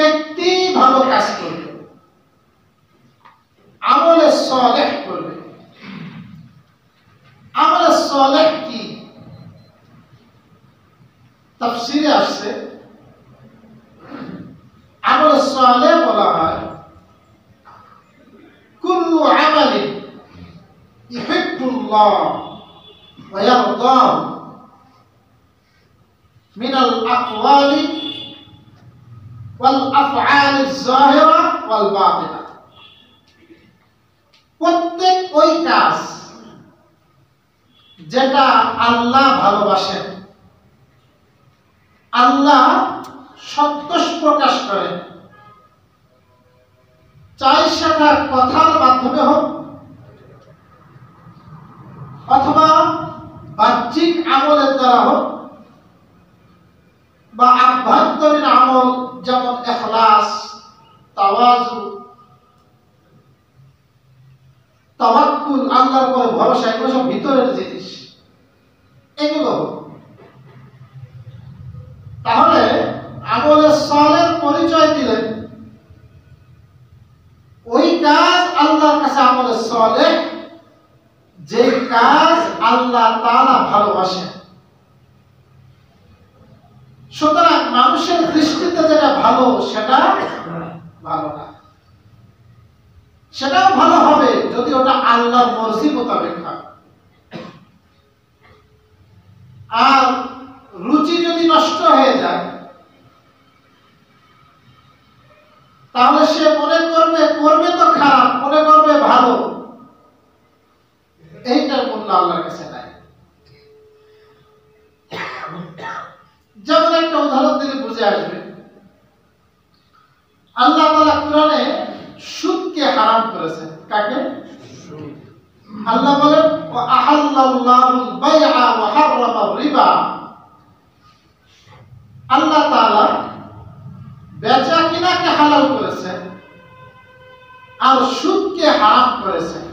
ব্যক্তি ভালো কাজ করবে, আমলে সালেহ করবে। আমলে সালেহ কি? তাফসীরে আসছে আমলে সালেহ বলা হয় কুল্লু আমালিন ইউহিব্বুল্লাহ ওয়া ইয়ারদাহু মিনাল আকওয়ালি ওয়াল আফআলিজ যাহিরা ওয়াল বাতিনা। প্রত্যেক ওই কাজ যেটা আল্লাহ ভালোবাসেন, আল্লাহ সন্তোষ প্রকাশ করেন, চাই সেটা কথার মাধ্যমে হোক অথবা বাহ্যিক আমলের দ্বারা হোক বা আভ্যন্তরীণ আমল যেমন ইখলাস, তাওয়াজু, তাওয়াক্কুল, আল্লাহর উপর ভরসা, এগুলো সব ভিতরের জিনিস, এগুলো হোক। তাহলে আমলে সালেহর পরিচয় দিলেন ওই কাজ আল্লাহর কাছে আমলে সালেহ যে কাজ আল্লাহ তাআলা ভালোবাসেন। সুতরাং মানুষের দৃষ্টিতে যেটা ভালো সেটা ভালো না, সেটাও ভালো হবে যদি ওটা আল্লাহর মর্জি মোতাবেক হয়। আর রুচি যদি নষ্ট হয়ে যায় তাহলে সে মনে করবে করবে তো খারাপ, মনে করবে ভালো, এইটার মূল্য আল্লাহর কাছে নাই। যেমন একটা উদাহরণ দিলে বুঝে আসবে, আল্লাহ তাআলা কোরআনে সুদকে হারাম করেছেন। কাকে? আল্লাহ বলেন ওয়া আহাল্লাল্লাহুল বাইআ ওয়া হারামার রিবা। আল্লাহ তাআলা বেচা কিনাকে হালাল করেছেন আর সুদকে হারাম করেছেন।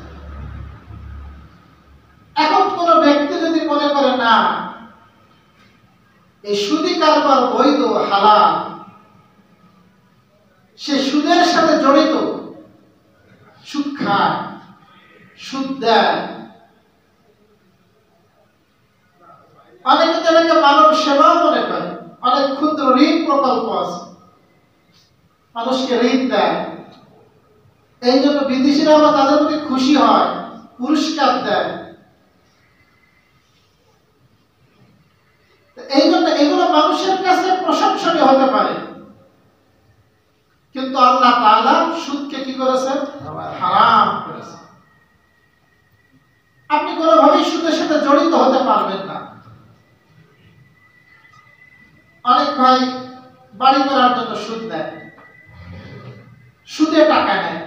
এখন কোন ব্যক্তি যদি মনে করে না এই সুদি কারবার বৈধ হালাল, সে সুদের সাথে জড়িত, সুদ খায়, সুদ দেয়, অনেকে তাদেরকে মানব সেবা মনে করে, অনেক ক্ষুদ্র ঋণ প্রকল্প আছে, মানুষকে ঋণ দেয়, এই জন্য বিদেশিরা আবার তাদের প্রতি খুশি হয়, পুরস্কার দেয়। এই জন্য এগুলো মানুষের কাছে প্রশংসনীয় হতে পারে, কিন্তু আল্লাহ তাআলা সুদকে কি করেছেন? হারাম করেছেন। আপনি কোনোভাবেই সুদের সাথে জড়িত হতে পারবেন না। অনেক ভাই বাড়ি করার জন্য সুদ দেয়, সুদে টাকা নেয়,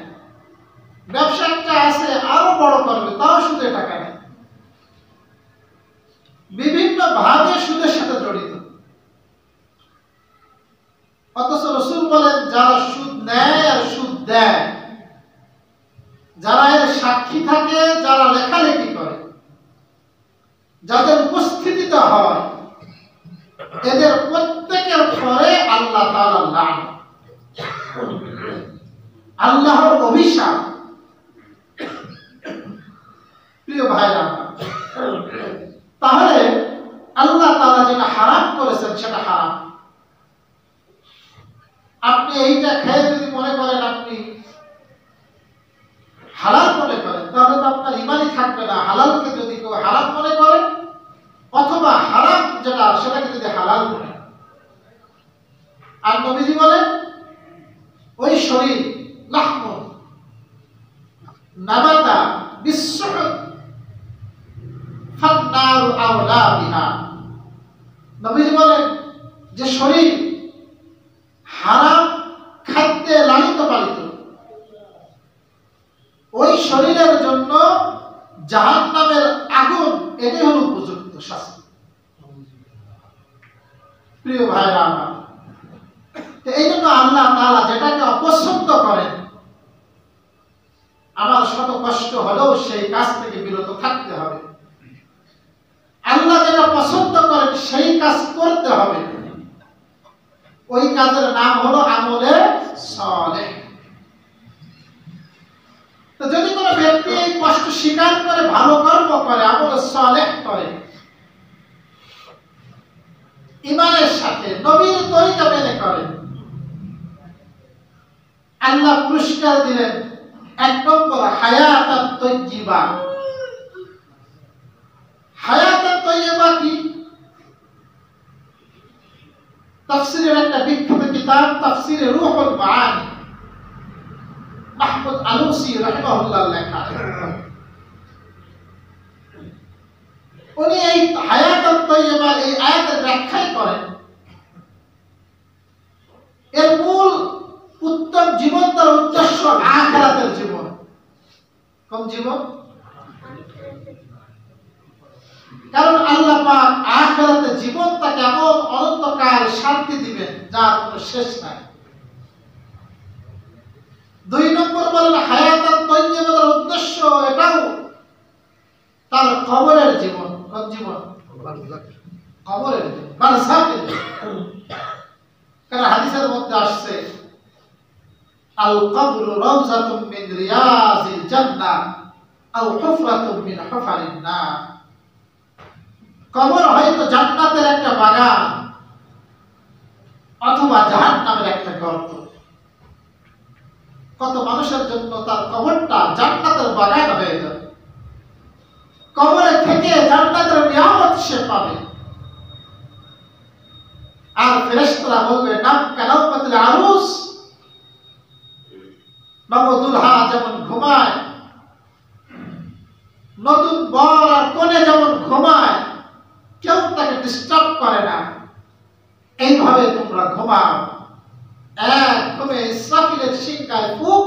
ব্যবসা একটা আছে আরো বড় করবে, তাও সুদে টাকা নেয়, বিভিন্ন ভাবে সুদের সাথে জড়িত। অথচ রাসূল বলেন যারা সুদ নেয় আর সুদ দেয়, যারা এর সাক্ষী থাকে, যারা লেখালেখি করে, যাদের উপস্থিতিতে হয়, এদের প্রত্যেকের পরে আল্লাহ তাআলা লানত, আল্লাহর অভিশাপ। প্রিয় ভাইরা, তাহলে আল্লাহ তাআলা যেটা হারাম করেছেন সেটা হারাম। আপনি এইটা খেয়ে যদি মনে করেন আপনি হালাল মনে করেন, তাহলে তো আপনার ঈমানই থাকবে না। হালালকে যদি কেউ হারাম মনে করে অথবা হারাম যেটা সেটাকে যদি হালাল মনে করে। আর নবীজি বলেন ওই শরীর লাহমু নাবাতা বিসসুহুদ ফান্নারু আওলা বিহা। নবীজি বলেন যে শরীর হারাম খাদ্যে লালিত পালিত, ওই শরীরের জন্য জাহান্নামের আগুন এটাই হলো উপযুক্ত শাস্তি। প্রিয় ভাইরা আমার, এই জন্য আল্লাহ তাআলা যেটাকে অপছন্দ করেন, আমার শত কষ্ট হলেও সেই কাজ থেকে বিরত থাকতে হবে। আল্লাহ যেটা পছন্দ করেন সেই কাজ করতে হবে। ওই কাজের নাম হলো আমলে স্বীকার করে ভালো কর্ম করে, আমল সালেহ করে, ঈমানের সাথে নবীর তরিকা মেনে করে, আল্লাহ পুরস্কার দিলেন 1 নম্বর হায়াতাত তাইয়্যিবা। হায়াতাত তাইয়্যিবা কি? তাফসীরের একটা বিখ্যাত কিতাব তাফসীরে রূহুল মাআনি, মাহমুদ আলুসি রাহিমাহুল্লাহ লেখা। উনি এই হায়াতাত তাইয়্যিবা এই আয়াতের ব্যাখ্যাই করেন, এর মূল উত্তম জীবন তার উদ্দেশ্য আখিরাতের জীবন। কোন জীবন? কারণ আল্লাহ পাক আখিরাতে জীবন তাকে এমন অনন্তকাল শান্তি দিবেন যার কোনো শেষ নাই। 2 নম্বর বলেন হায়াতাত তাইয়্যিবার উদ্দেশ্য এটাও তার কবরের জীবন। কোন জীবন? কবরের জীবন, বারযাখের জীবন। কারণ হাদিসের মধ্যে আসছে আল কবরু রাওযাতুম মিন রিয়াজিল জান্নাহ আও হুফরাতুম মিন হুফারিন নার। কবর হয়তো জান্নাতের একটা বাগান অথবা জাহান্নামের একটা গর্ত। কত মানুষের জন্য তার কবরটা জান্নাতের বাগান হয়ে যাবে, কবরে থেকে জান্নাতের নিয়ামত সে পাবে। আর ফেরেশতারা বলবে নাম কানাউমাতুল আরুস, নবদুলহা যেমন ঘুমায়, নতুন বর আর কনে যেমন ঘুমায়, কেউ তাকে ডিস্টার্ব করে না, এইভাবে তোমরা ঘুমাও। এক ঘুমে ইসরাফিলের শিংকায় ফুক,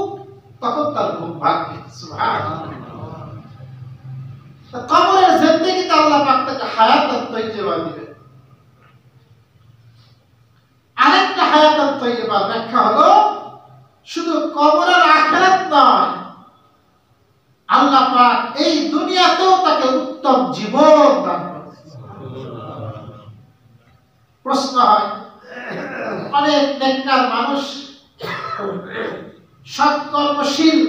তখন তার ঘুম ভাঙবে। সুবহানাল্লাহ। কবরের জিন্দেগিতে আল্লাহ পাক তাকে হায়াতাত তাইয়্যিবা দিবেন। আরেকটা হায়াতাত তাইয়্যিবার ব্যাখ্যা হলো শুধু কবরের আখিরাত নয়, আল্লাহ পাক এই দুনিয়াতেও তাকে উত্তম জীবন দান করবেন। প্রশ্ন হয়, অনেক নেককার মানুষ, সৎকর্মশীল,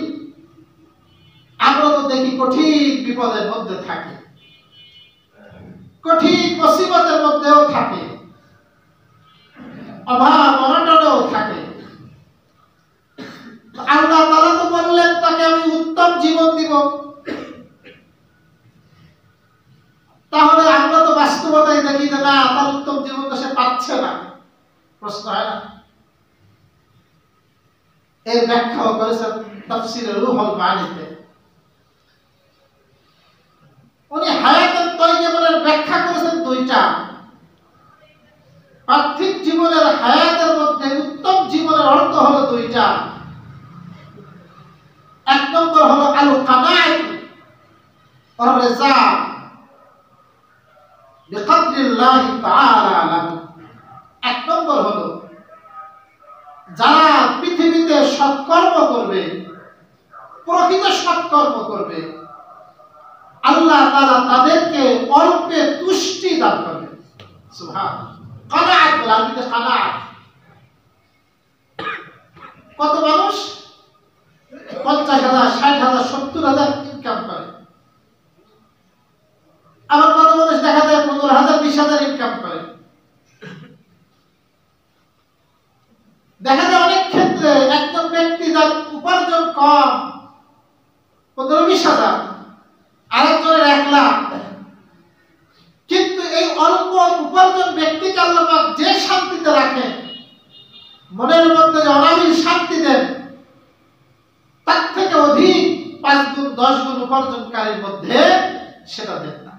আমরা তো দেখি কঠিন বিপদের মধ্যে থাকে, কঠিন মুসিবতের মধ্যেও থাকে, অভাব অনটনেও থাকে। আল্লাহ তাআলা তো বললেন তাকে আমি উত্তম জীবন দিব। তাহলে আমরা তো বাস্তবতায় দেখি যে না, তার উত্তম জীবন তো সে পাচ্ছে না। প্রশ্ন হয় না? এর ব্যাখ্যাও করেছেন তাফসীরে রূহুল মাআনিতে। উনি হায়াতুত তাইয়্যিবার ব্যাখ্যা করেছেন 2টা। পার্থিব জীবনের হায়াতের মধ্যে উত্তম জীবনের অর্থ হলো 2টা। 1 নম্বর হলো আল কানাআত ওয়া রিজা বিকদরিল্লাহ তাআলা লাহু। 1 নম্বর হলো যারা পৃথিবীতে সৎকর্ম করবে, প্রকৃত সৎকর্ম করবে, আল্লাহ তাআলা তাদেরকে অল্পে তুষ্টি দান করবে। সুবহানাল্লাহ। কানাআত বলা, আরবিতে কানাআত। কত মানুষ 50,000, 60,000, 70,000 ইনকাম করে, আবার কত মানুষ দেখা যায় 15,000, 20,000 ইনকাম করে। দেখা যায় অনেক ক্ষেত্রে একজন ব্যক্তি যার উপার্জন কম 15-20,000, আরেকজনের 1 লাখ, কিন্তু এই অল্প উপার্জন ব্যক্তিকে আল্লাহ পাক যে শান্তিতে রাখেন, মনের মধ্যে যে অনাবিল শান্তি দেন, তার থেকে অধিক 5 গুণ 10 গুণ উপার্জনকারীর মধ্যে সেটা দেন না,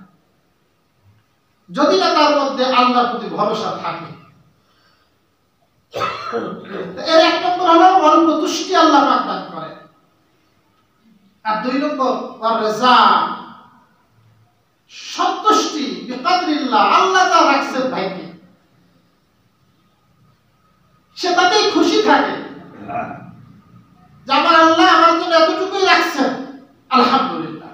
যদি না তার মধ্যে আল্লাহর প্রতি ভরসা থাকে। এর 1 নম্বর হলো অল্প তুষ্টি আল্লাহ পাক দান করেন। আর 2 নম্বর রিজা, সন্তুষ্টি বিকদরিল্লাহ, আল্লাহ যা রাখছেন ভাইকে সে তাতেই খুশি থাকে যে আমার আল্লাহ আমার জন্য এতটুকুই রাখছেন, আলহামদুলিল্লাহ।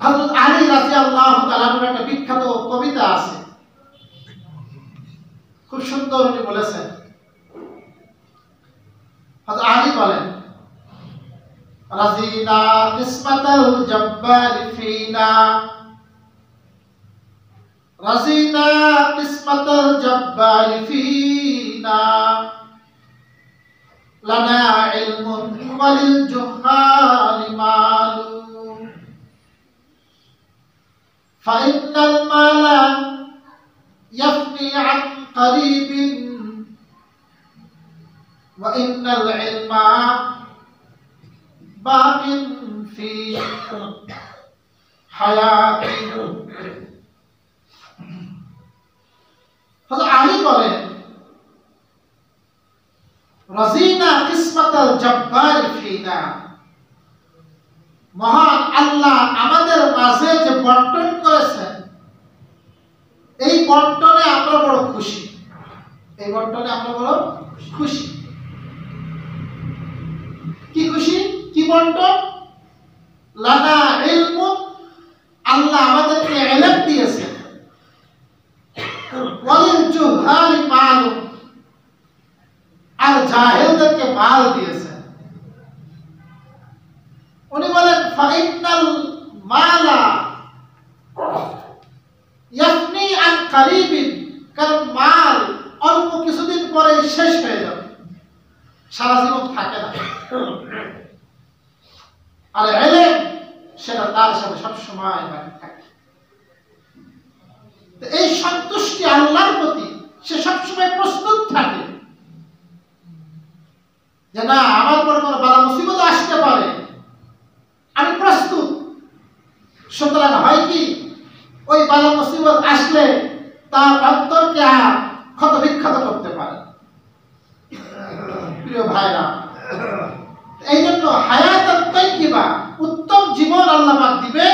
হযরত আলী রাদিয়াল্লাহু তাআলা এর একটা বিখ্যাত কবিতা আছে, খুব সুন্দর উনি বলেছেন। হযরত আলী বলেন রাজিনা কিসমাতাল জব্বার ফিনা, রাজিনা কিসমাতাল জব্বার ফিনা, লানা ইলমুন ওয়ালিল জুহালি মালু, ফাইন্নাল মালা ইয়াফনি আন করিবিন ওয়া ইন্নাল ইলমা বাকিন ফি হায়াতি। হযরত আলী বলেন, রাজিনা কিসমাতাল জব্বার ফিনা, মহান আল্লাহ আমাদের মাঝে যে বন্টন করেছেন, এই বন্টনে আমরা বড় খুশি, এই বন্টনে আমরা বড় খুশি। কি খুশি? কি বন্টন? লানা ইলমু, আল্লাহ আমাদেরকে ইলম দিয়েছেন, ওয়ালিল জুহালি মাল, আর জাহেলদেরকে মাল দিয়েছেন। উনি বলেন ফাইনাল মালা ইয়াফনি আন কারিবিন, কারণ মাল অল্প কিছুদিন পরে শেষ হয়ে যাবে, সারা জীবন থাকে না। আর ইলম সেটা তার সাথে সবসময় বাকি থাকে। এই সন্তুষ্টি আল্লাহর প্রতি সে সবসময় প্রস্তুত থাকে যে না, আমার পর কোনো বালা মুসিবত আসতে পারে, আমি প্রস্তুত। সুতরাং হয় কি, ওই বালা মুসিবত আসলে তার অন্তরকে আর ক্ষত বিক্ষত করতে পারে। প্রিয় ভাইরা, এই জন্য হায়াতাত তাইয়্যিবা, উত্তম জীবন আল্লাহ পাক দিবে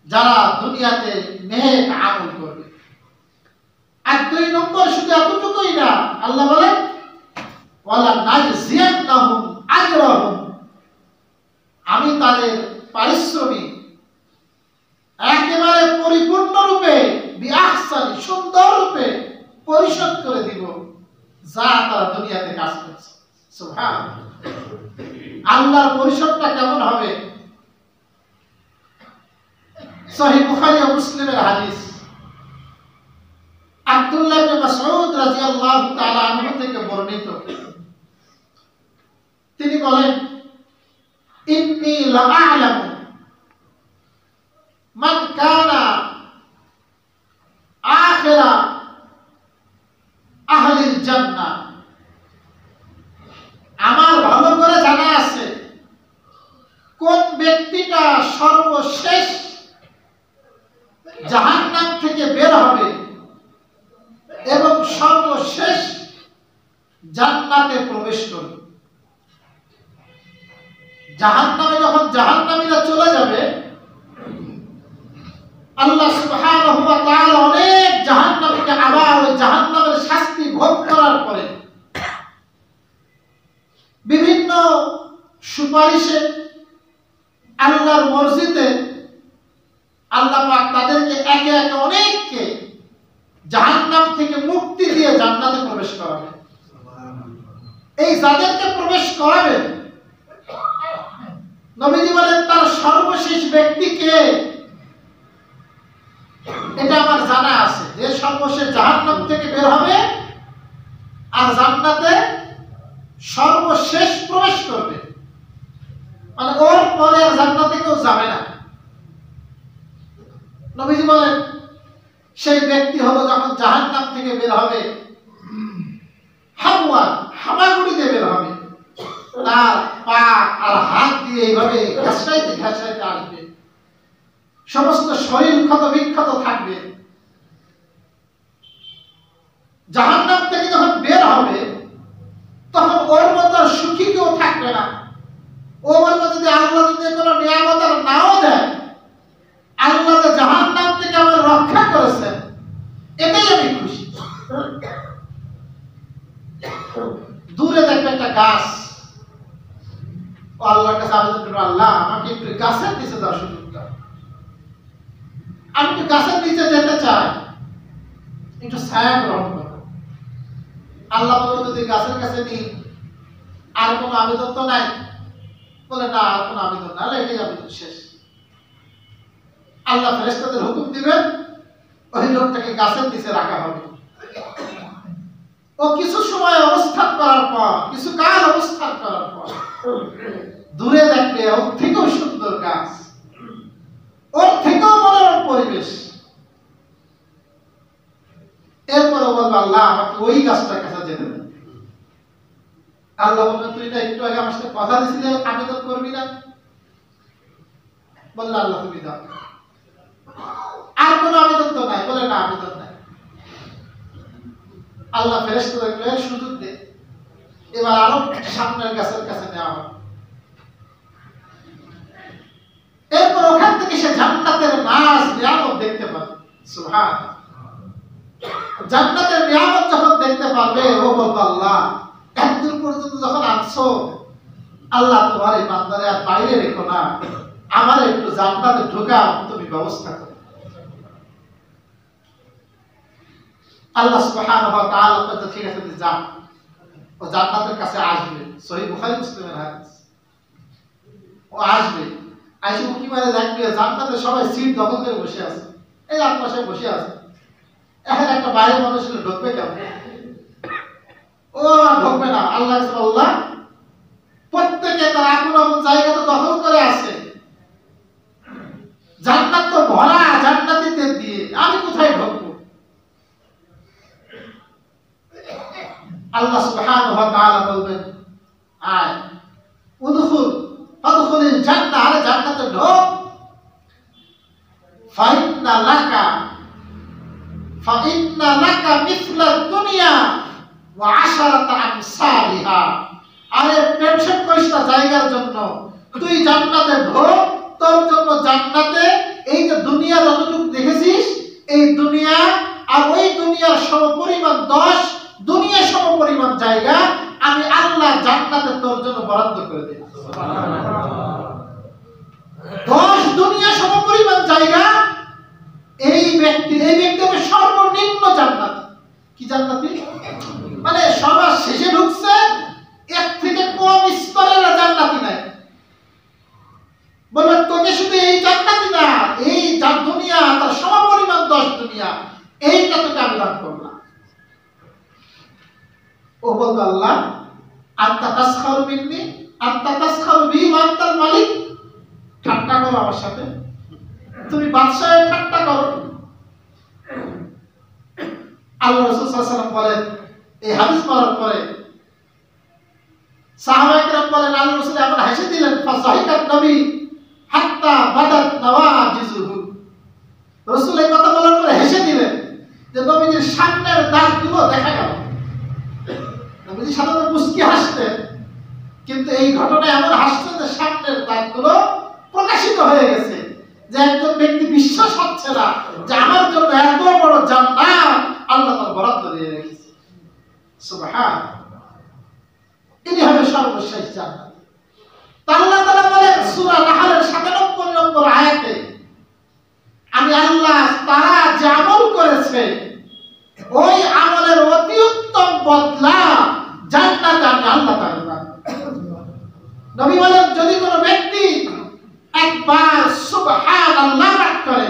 যারা দুনিয়াতে নেক আমল করবে। আর 2 নম্বর শুধু এতটুকুই না, আল্লাহ বলেন ওয়ালা নাজজিয়ান্নাহুম আজরাহুম, আমি তাদের পারিশ্রমিক একেবারে পরিপূর্ণ রূপে বিআহসানি, সুন্দর রূপে পরিশোধ করে দিব যা তারা দুনিয়াতে কাজ করছে। সুবহানাল্লাহ। আল্লাহর পরিশোধটা কেমন হবে? সহিহ বুখারী ও মুসলিমের হাদিস, আব্দুল্লাহ ইবনে মাসউদ রাদিয়াল্লাহু তাআলা আনহু থেকে বর্ণিত। তিনি বলেন, ইন্নী লাআলামু মান কানা আখিরা আহলিল জান্নাহ, আমার ভালো করে জানা আছে কোন ব্যক্তিটা সর্বশেষ জাহান্নাম থেকে বের হবে এবং সর্বশেষ জান্নাতে প্রবেশ করবে। জাহান্নামে যখন জাহান্নামীরা চলে যাবে, আল্লাহ সুবহানাহু ওয়া তাআলা অনেক জাহান্নামীকে আবার ওই জাহান্নামের শাস্তি ভোগ করার পরে বিভিন্ন সুপারিশে আল্লাহর মর্জিতে আল্লাহ পাক তাদেরকে একে একে অনেককে জাহান্নাম থেকে মুক্তি দিয়ে জান্নাতে প্রবেশ করাবে। এই যাদেরকে প্রবেশ করাবে, নবীজি বলেন তার সর্বশেষ ব্যক্তি কে? এটা আমার জানা আছে যে সর্বশেষ জাহান্নাম থেকে বের হবে আর জান্নাতে সর্বশেষ প্রবেশ করবে, মানে ওর পরে আর জান্নাতে কেউ যাবে না। নবীজি বলেন সেই ব্যক্তি হলো যখন জাহান্নাম থেকে বের হবে, হাওয়ান হামাগুড়ি দিয়ে বের হবে, তার পা আর হাত দিয়ে এইভাবে ঘাসড়াইতে ঘাসড়াইতে আসবে, সমস্ত শরীর ক্ষত বিক্ষত থাকবে। জাহান্নাম থেকে যখন বের হবে তখন ওর মতো সুখী কেউ থাকবে না। ও বলবে যদি আল্লাহ যদি কোনো নিয়ামত আর নাও দেয়, আল্লাহ যে জাহান্নাম থেকে আমার রক্ষা করেছেন এটাই আমি খুশি। দূরে দেখবে একটা গাছ, ও আল্লাহর কাছে আবেদন করবে, আল্লাহ আমাকে একটু গাছের নিচে যাওয়ার সুযোগ দাও, আমি একটু গাছের নিচে যেতে চাই, একটু ছায়া গ্রহণ করো। আল্লাহ বলবে যদি গাছের কাছে নিই আর কোনো আবেদন তো নাই, বলে না আর কোনো আবেদন না, এটাই আবেদন শেষ। আল্লাহ ফেরেশতাদের হুকুম দিবেন, ওই লোকটাকে গাছের নিচে রাখা হবে। ও কিছু সময় অবস্থান করার পর, কিছু কাল অবস্থান করার পর দূরে দেখবে ওর থেকেও সুন্দর গাছ, ওর থেকেও মনোরম পরিবেশ। এরপরে বলবে আল্লাহ আমাকে ওই গাছটার কাছে যেতে দেন। আল্লাহ বলবেন তুই না একটু আগে আমার সাথে কথা দিয়েছিলে আবেদন করবি না? বললে আল্লাহ তুমি দাও। আর কোনো আবেদন তো নাই? বলে না আবেদন নাই। আল্লাহ ফেরেশতাদেরকে সুযোগ দেয়, এবার আরো সামনের গাছের কাছে নেওয়া হবে। এরপর ওখান থেকে সে জান্নাতের নাজ নিয়ামত দেখতে পাবে। সুবহানাল্লাহ। জান্নাতের নিয়ামত যখন দেখতে পাবে, ও বলবে আল্লাহ এতদূর পর্যন্ত যখন আসছো, আল্লাহ তোমার এই বান্দারে আর বাইরে রেখো না, আমার একটু জান্নাতে ঢোকা তুমি ব্যবস্থা করো। আল্লাহ সুবহানাহু ওয়া তাআলা বলতে ঠিক আছে তুই যা। ও জান্নাতের কাছে আসবে, সহিহ বুখারী মুসলিমের হাদিস। ও আসবে, আইসে উকি মারে দেখবে জান্নাতে সবাই সিট দখল করে বসে আছে, এই আত্মাশায় বসে আছে। এখন একটা বাইরে মানুষ ঢুকবে কেমন? ও আর ঢুকবে না। আল্লাহ আল্লাহ প্রত্যেকে তার আপন আপন জায়গা তো দখল করে আছে, জান্নাত তো ভরা জান্নাতীদের দিয়ে, আমি কোথায় ঢুকবো? আল্লাহ সুবহানাহু ওয়া তাআলা বলবেন আয় উদখুল ফাদখুলিল জান্নাহ, আরে জান্নাতে ঢোক। ফাইন্না লাকা মিসলা দুনিয়া ওয়া আশারাতা আমসালিহা, আরে টেনশন করিস না জায়গার জন্য, তুই জান্নাতে ঢোক। তোর জন্য জান্নাতে এই যে দুনিয়া যতটুকু দেখেছিস, এই দুনিয়া আর ওই দুনিয়ার সমপরিমাণ 10 দুনিয়া সমপরিমাণ জায়গা আমি আল্লাহ জান্নাতে তোর জন্য বরাদ্দ করে দিই। সুবহানাল্লাহ। 10 দুনিয়া সমপরিমাণ জায়গা এই ব্যক্তি হবে সর্বনিম্ন জান্নাতি। কি জান্নাতি? মানে সবার শেষে ঢুকছে, এর থেকে কম স্তরের জান্নাতি নাই। বলবেন তোকে শুধু এই জান্নাতি না, এই দুনিয়া তার সমপরিমাণ 10 দুনিয়া, এইটা তোকে আমি দান করলাম। ও বলতো আল্লাহ আনতা তাসখারু মিন্নি আনতা তাসখারু বি ওয়া আনতাল মালিক, ঠাট্টা করো আমার সাথে, তুমি বাদশাহের ঠাট্টা করো। আল্লাহ রাসূল সাল্লাল্লাহু আলাইহি ওয়াসাল্লাম বলেন, এই হাদিস পড়ার পরে সাহাবায়ে কেরাম বলেন আল্লাহ রাসূল এমন হেসে দিলেন, ফাসাহিকাত নবী হাত্তা বাদাত নওয়াজিজুহু, রাসূল এই কথা বলার পরে হেসে দিলেন যে নবীজির সামনের দাঁতগুলো দেখা গেল। নবীজি সাধারণত মুস্কি হাসতেন, কিন্তু এই ঘটনায় এমন হাসতেন যে সামনের দাঁতগুলো প্রকাশিত হয়ে গেছে, যে একজন ব্যক্তি বিশ্বাস হচ্ছে না যে আমার জন্য এত বড় জান্নাত আল্লাহ তাআলা বরাদ্দ দিয়ে রেখেছে। সুবহানাল্লাহ। ইনি হবে সর্বশেষ জান্নাত। আল্লাহ তাআলা বলেন সূরা নাহলের 97 নম্বর আয়াতে, আমি আল্লাহ তারা যে আমল করেছে ওই আমলের অতি উত্তম বদলা জান্নাতে আমি আল্লাহ তাআলা দান করব। নবী বলেন যদি কোনো ব্যক্তি একবার সুবহানাল্লাহ পাঠ করে,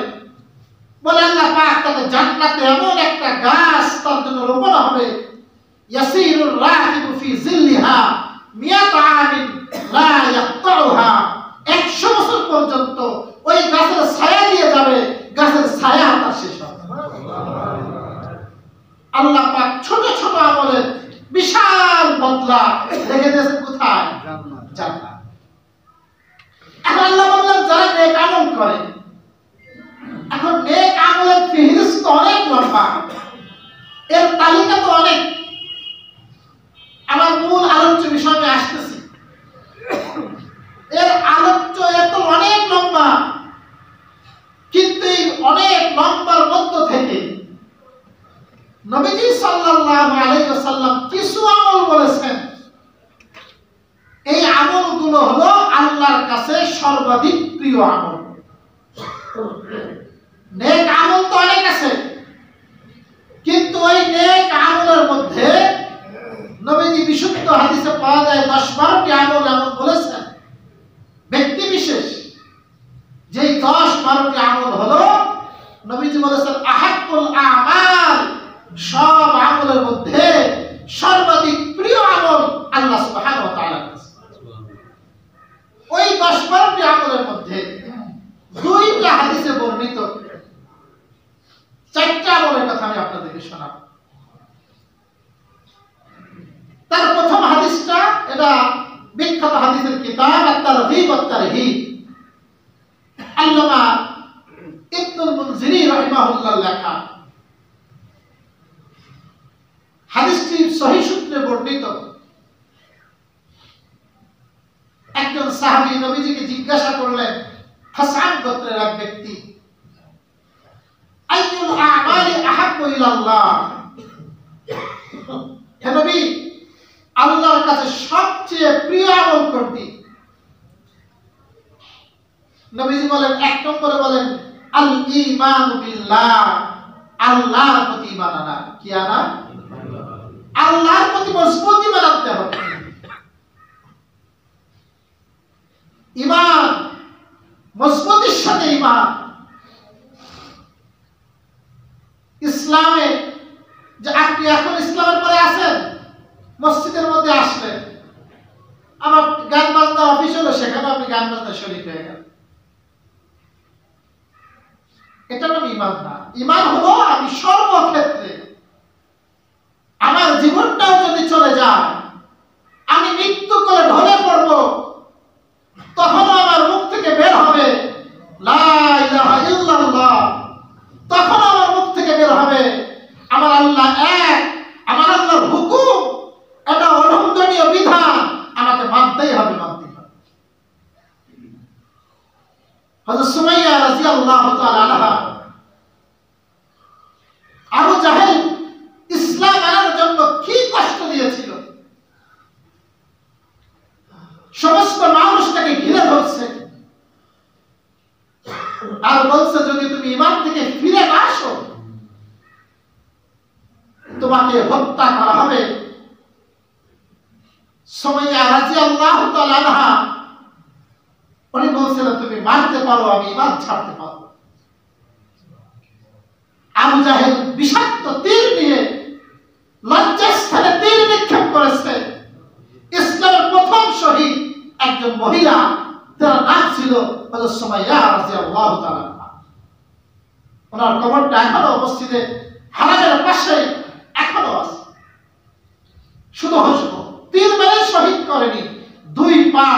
বলে আল্লাহ পাক তাকে জান্নাতে এমন একটা গাছ তার জন্য রোপণ হবে, ইয়াসিরুর রাকিবু ফি জিল্লিহা মিয়াতা আমিন লা ইয়াকতাউহা, 100 বছর পর্যন্ত ওই গাছের ছায়া দিয়ে যাবে, গাছের ছায়া তার শেষ হবে। আল্লাহ পাক ছোট ছোট আমলের বিশাল বদলা রেখে দিয়েছেন কোথায়? জান্নাত। এখন আল্লাহ বললেন যারা নেক আমল করে, এখন নেক আমলের ফিহরিস্ত অনেক লম্বা, এর তালিকা তো অনেক। আমার মূল আলোচ্য বিষয়ে আসতেছি, এর আলোচ্য এত অনেক লম্বা, কিন্তু এই অনেক লম্বার মধ্য থেকে নবীজি সাল্লাল্লাহু আলাইহি ওয়াসাল্লাম কিছু আমল বলেছেন। এই আমলগুলো হলো আল্লাহর কাছে সর্বাধিক প্রিয় আমল। নেক আমল তো অনেক আছে, কিন্তু ওই নেক আমলের মধ্যে নবীজি বিশুদ্ধ হাদিসে পাওয়া যায় 10-12টি আমল এমন বলেছেন এটা বিখ্যাত হাদিসের কিতাব আত-তারগীব ওয়াত তারহীব, আল্লামা ইবনুল মুনজিরি রাহিমাহুল্লাহ লেখা। হাদিসটি সহিহ সূত্রে বর্ণিত। একজন সাহাবী নবীজিকে জিজ্ঞাসা করলেন, হাসান গোত্রের এক ব্যক্তি, আইয়ুল আমালি আহাব্বু ইলাল্লাহ, হে নবী, আল্লাহর কাছে সবচেয়ে প্রিয় আমল কোনটি? নবীজি বলেন, এক নম্বরে বলেন আল ঈমানু বিল্লাহ, আল্লাহর প্রতি ঈমান আনা। কি আনা? আল্লাহর প্রতি মজবুত ঈমান আনতে হবে। ঈমান, মজবুতির সাথে ঈমান। ইসলামে যে আপনি এখন ইসলামের পরে আছেন, মসজিদের মধ্যে আসলেন, আমার গান বাজনা অফিস হলো, সেখানে আপনি গান বাজনা শরীক হয়ে গেলেন, এটা নাম ঈমান না। ঈমান হলো আমি সর্বক্ষেত্রে, আমার জীবনটাও যদি চলে যায়, আমি মৃত্যু করে ঢলে পড়ব, তখনও আমার মুখ থেকে বের হবে লা ইলাহা ইল্লাল্লাহ, তখন আমার মুখ থেকে বের হবে আমার আল্লাহ এক, আমার আল্লাহর হুকুম, এটা অলঙ্ঘনীয় বিধান, আমাকে মানতেই হবে, মানতেই হবে। হযরত সুমাইয়া রাদিয়াল্লাহু তাআলা আনহা, আবু জাহেল ইসলাম আনার জন্য কি কষ্ট দিয়েছিল, সমস্ত মানুষ তাকে ঘিরে ধরছে আর বলছে, যদি তুমি ঈমান থেকে ফিরে না আসো, তোমাকে হত্যা করা হবে। সুমাইয়া রাদিয়াল্লাহু তাআলা আনহা উনি বলছিলেন, তুমি মারতে পারো, আমি ঈমান ছাড়তে পারবো। আবু জাহেল বিষাক্ত তীর নিয়ে লজ্জাস্থানে তীর নিক্ষেপ করেছে। ইসলামের প্রথম শহীদ একজন মহিলা, তার নাম ছিল হযরত সুমাইয়া রাদিয়াল্লাহু তাআলা আনহা। ওনার কবরটা এখনো মসজিদে হারামের পাশে এখনো আছে। শুধু তীর মেরে শহীদ করেনি, দুই পা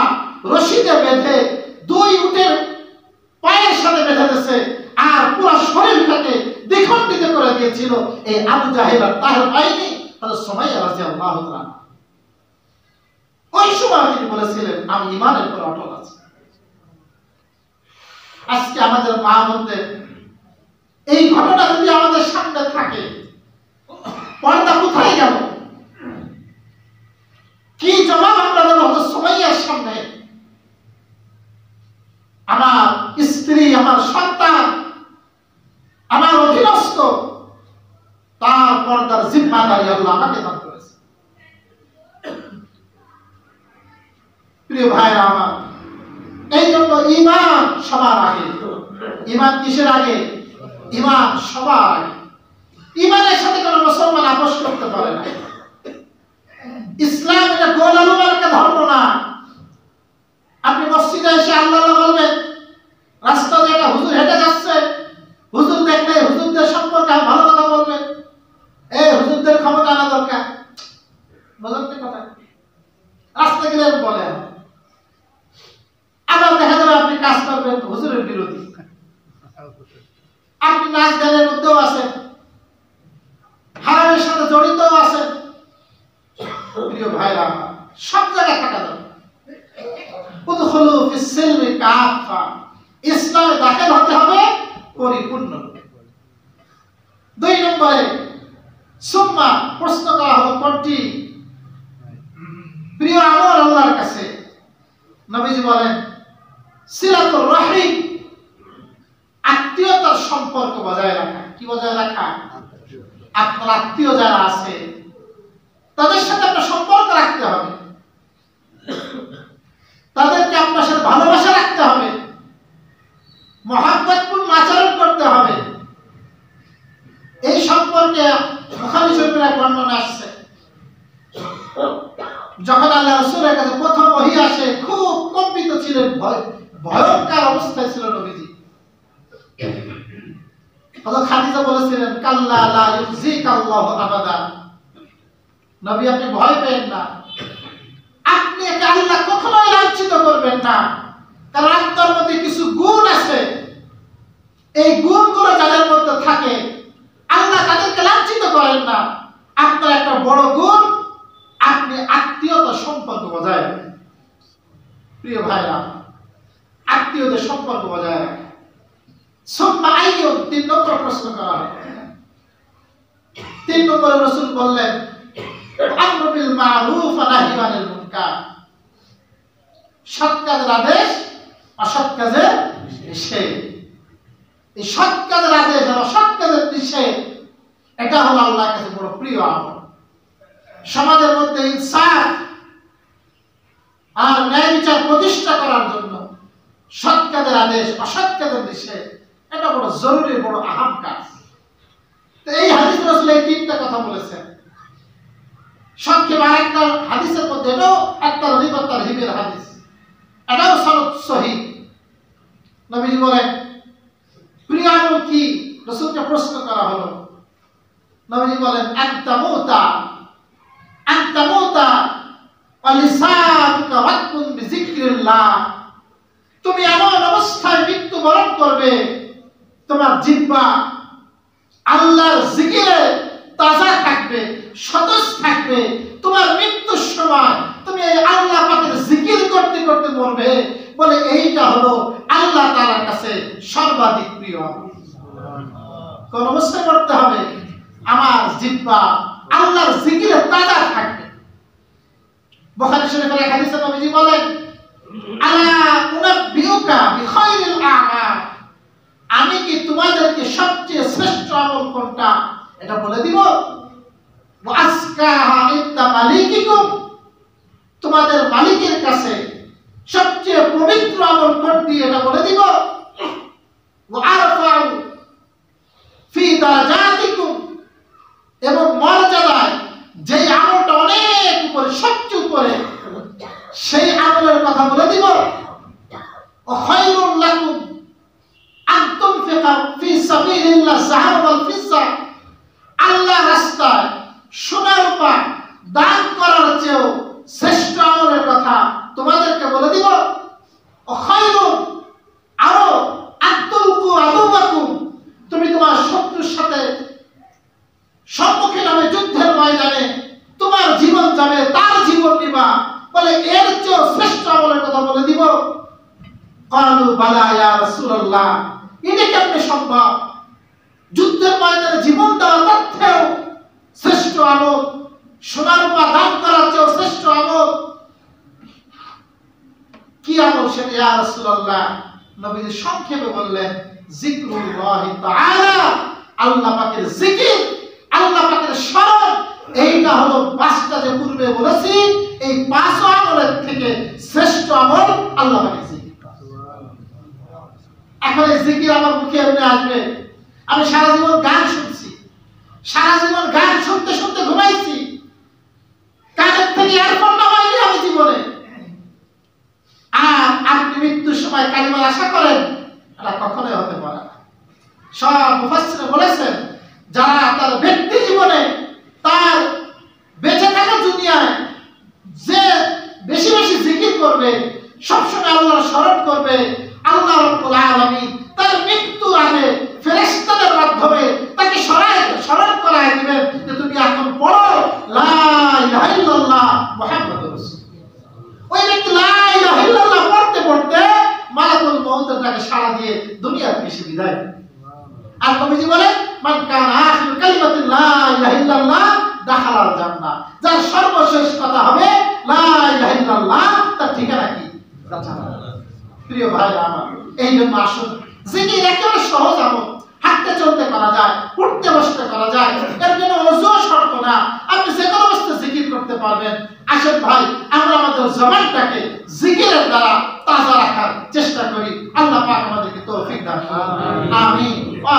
রশিদে বেঁধে, দুই উটের পায়ের সাথে বেঁধে দিয়েছে, আর পুরো শরীরটাকে দ্বিখণ্ডিত করে দিয়েছিল এই আবু জাহেল আর তার বাহিনী হযরত সুমাইয়া রাদিয়াল্লাহু তাআলা। ওই সময় তিনি বলেছিলেন, আমি ঈমানের উপর অটল আছি। আজকে আমাদের মা বোনদের এই ঘটনা যদি আমাদের সামনে থাকে, পর্দা কোথায় গেল? কি জবাব আমরা দেব হযরত সুমাইয়ার সামনে? আমার স্ত্রী, আমার সন্তান, আমার অধীনস্থ, তার পর্দার জিম্মাদারি আল্লাহ আমাকে দান করেছে। প্রিয় ভাইরা আমার, এই জন্য ঈমান সবার আগে। ঈমান কিসের আগে? ঈমান সবার আগে। ঈমানের সাথে কোনো মুসলমান আপোষ করতে পারে না। ইসলাম এটা গোল আলুমার্কা ধর্ম না। আপনি মসজিদে এসে আল্লাহ বলবেন, রাস্তা দিয়ে একটা হুজুর হেঁটে যাচ্ছে, হুজুর দেখলে হুজুরদের সম্পর্কে ভালো কথা বলবেন, এই হুজুরদের ক্ষমতা আনা দরকার, বলতে কথা রাস্তা গেলে বলে। আবার দেখা যাবে আপনি কাজ করবেন হুজুরের বিরোধী, আপনি নাচ গানের মধ্যেও আছেন, হারামের সাথে জড়িতও আছেন। প্রিয় ভাইরা, সব জায়গায় থাকা দরকার। উদখুলু ফিস সিলমি কাফা, ইসলামে দাখিল হতে হবে পরিপূর্ণ। দুই নম্বরে সুম্মা প্রশ্ন করা হলো কোনটি? প্রিয় আমল আল্লাহর কাছে। নবীজি বলেন, সিলাতুর রাহিম, আত্মীয়তার সম্পর্ক বজায় রাখা। কি বজায় রাখা? আপনার আত্মীয় যারা আছে তাদের সাথে আপনার সম্পর্ক রাখতে হবে, তাদেরকে আপনার সাথে ভালোবাসা রাখতে হবে, মহাব্বতপূর্ণ আচরণ করতে হবে। এই সম্পর্কে বুখারী শরীফের এক বর্ণনা আসছে, যখন আল্লাহ রাসূলের কাছে প্রথম ওহী আসে, খুব কম্পিত ছিলেন, ভয়ঙ্কর অবস্থায় ছিল নবীজি। হযরত খাদিজা বলেছিলেন, কাল্লা লা ইউযিকাল্লাহু আবাদা, নবী আপনি ভয় পেয়েন না, আপনি আল্লাহ কখনোই লাঞ্ছিত করবেন না। কারণ আত্মার মধ্যে কিছু গুণ আছে, এই গুণগুলো যাদের মধ্যে থাকে আল্লাহ তাদেরকে লাঞ্ছিত করেন না। আপনার একটা বড় গুণ, আপনি আত্মীয়তা সম্পর্ক বজায় রাখেন। প্রিয় ভাইরা, আত্মীয়দের সম্পর্ক বজায় রাখেন। সুম্মা আইয়ুন, 3 নম্বর প্রশ্ন করা হয়। 3 নম্বরে রাসূল বললেন আমরু বিল মারুফ ওয়া নাহয়ু আনিল মুনকার, সৎ কাজের আদেশ, অসৎ কাজের নিষেধ। এই সৎ কাজের আদেশ আর অসৎ কাজের নিষেধ, এটা হলো আল্লাহর কাছে বড় প্রিয় আমল। সমাজের মধ্যে ইনসাফ আর ন্যায় বিচার প্রতিষ্ঠা করার জন্য সৎ কাজের আদেশ, অসৎ কাজের নিষেধ, এটা বড় জরুরি, বড় আহাম কাজ। তো এই হাদিস রাসূল এই 3টা কথা বলেছেন। সংক্ষেপে আরেকটা হাদিসের মধ্যে এটাও একটা রবিবাতার হিবের হাদিস, এটাও সনদ সহিহ। নবীজি বলেন প্রিয় আমল কি? রাসূলকে প্রশ্ন করা হলো। নবীজি বলেন আনতা মুতা ওয়া লিসানুকা ওয়াকুন বিযিকরিল্লাহ, তুমি এমন অবস্থায় মৃত্যুবরণ করবে তোমার জিহ্বা আল্লাহর জিকিরে তাজা থাকবে, সতেজ থাকবে। তোমার মৃত্যুর সময় তুমি এই আল্লাহ পাকের জিকির করতে করতে মরবে। বলে এইটা হলো আল্লাহ তাআলার কাছে সর্বাধিক প্রিয়। কোন অবস্থায় করতে হবে? আমার জিহ্বা আল্লাহর জিকিরে তাজা থাকবে। বুখারী শরীফের এক হাদিসে নবীজি বলেন আলা উনাব্বিউকা বিখাইরিল আমাল, আমি কি তোমাদেরকে সবচেয়ে শ্রেষ্ঠ আমল কোনটা এটা বলে দিব? ওয়া আসকাহা ইনদা মালিকিকুম, তোমাদের মালিকের কাছে সবচেয়ে পবিত্র আমল কোনটি এটা বলে দিব। ওয়া আরফাউ ফি দারাজাতিকুম, এবং মর্যাদায় যেই আমলটা অনেক উপরে, সবচেয়ে উপরে, সেই আমলের কথা বলে দিব। ওয়া খায়রুল লাকুম আন তুনফিকু ফি সাবিলিল্লাহ যাহাব ওয়াল ফিজ্জা, আল্লাহর রাস্তায় সোনা রূপা দান করার চেয়েও শ্রেষ্ঠ আমলের কথা তোমাদেরকে বলে দিব। ওয়া খায়রুন, আরো আন তুলকু আদুওয়াকুম, তুমি তোমার শত্রুর সাথে সম্মুখীন হবে যুদ্ধের ময়দানে, তোমার জীবন যাবে, তার জীবন নিবা। বলে এর চেয়েও শ্রেষ্ঠ আমলের কথা বলে দিব। ক্বালু বালা ইয়া রাসূলুল্লাহ, এটা কেমনে সম্ভব? যুদ্ধের ময়দানে জীবন দেওয়ার থেকেও শ্রেষ্ঠ আমল, সোনা রূপা দান করার চেয়েও শ্রেষ্ঠ আমল কি আমল সেটা ইয়া রাসূলুল্লাহ? নবীজি সংক্ষেপে বললেন যিকরুল্লাহি তাআলা, আল্লাহ পাকের জিকির, আল্লাহ পাকের স্মরণ। এইটা হলো 5টা যে পূর্বে বলেছি, এই 5 আমলের থেকে শ্রেষ্ঠ আমল আল্লাহ পাকের জিকির। এখন এই জিকির আমার মুখে এমনি আসবে? আমি সারা জীবন গান শুনছি, সারা জীবন গান শুনতে শুনতে ঘুমাইছি, কানের থেকে ইয়ারফোন নামাইনি আমি জীবনে। আর আপনি মৃত্যুর সময় কালিমার আশা করেন, এটা কখনোই হতে পারে না। সব মুফাসসির বলেছেন যারা তার ব্যক্তি জীবনে, তার বেঁচে থাকা দুনিয়ায় যে বেশি বেশি জিকির করবে, সবসময় আল্লাহর স্মরণ করবে, আল্লাহ রাব্বুল আলামিন তার মৃত্যুর আগে ফেরেশতাদের মাধ্যমে তাকে স্মরণ করায় দিবেন যে তুমি এখন পড়ো লা ইলাহা ইল্লাল্লাহ মুহাম্মাদুর রাসূলুল্লাহ। ওই ব্যক্তি লা ইলাহা ইল্লাল্লাহ পড়তে পড়তে মালাকুল মউতের ডাকে সাড়া দিয়ে দুনিয়া থেকে সে বিদায়। আর নবীজি বলেন মান কানা আখিরু কালিমাতিন লা ইলাহা ইল্লাল্লাহ দাখালাল জান্নাহ, যার সর্বশেষ কথা হবে লা ইলাহা ইল্লাল্লাহ, তার ঠিকানা কি? জান্নাত। প্রিয় ভাই আমার, এই জন্য আসুন, জিকির একেবারে সহজ আমল, হাঁটতে চলতে করা যায়, উঠতে বসতে করা যায়, এর জন্য ওযু শর্ত না, আপনি যে কোনো অবস্থায় জিকির করতে পারবেন। আসুন ভাই, আমরা আমাদের জবানটাকে জিকিরের দ্বারা তাজা রাখার চেষ্টা করি। আল্লাহ পাক আমাদেরকে তৌফিক দান করুন। আমিন। ওয়া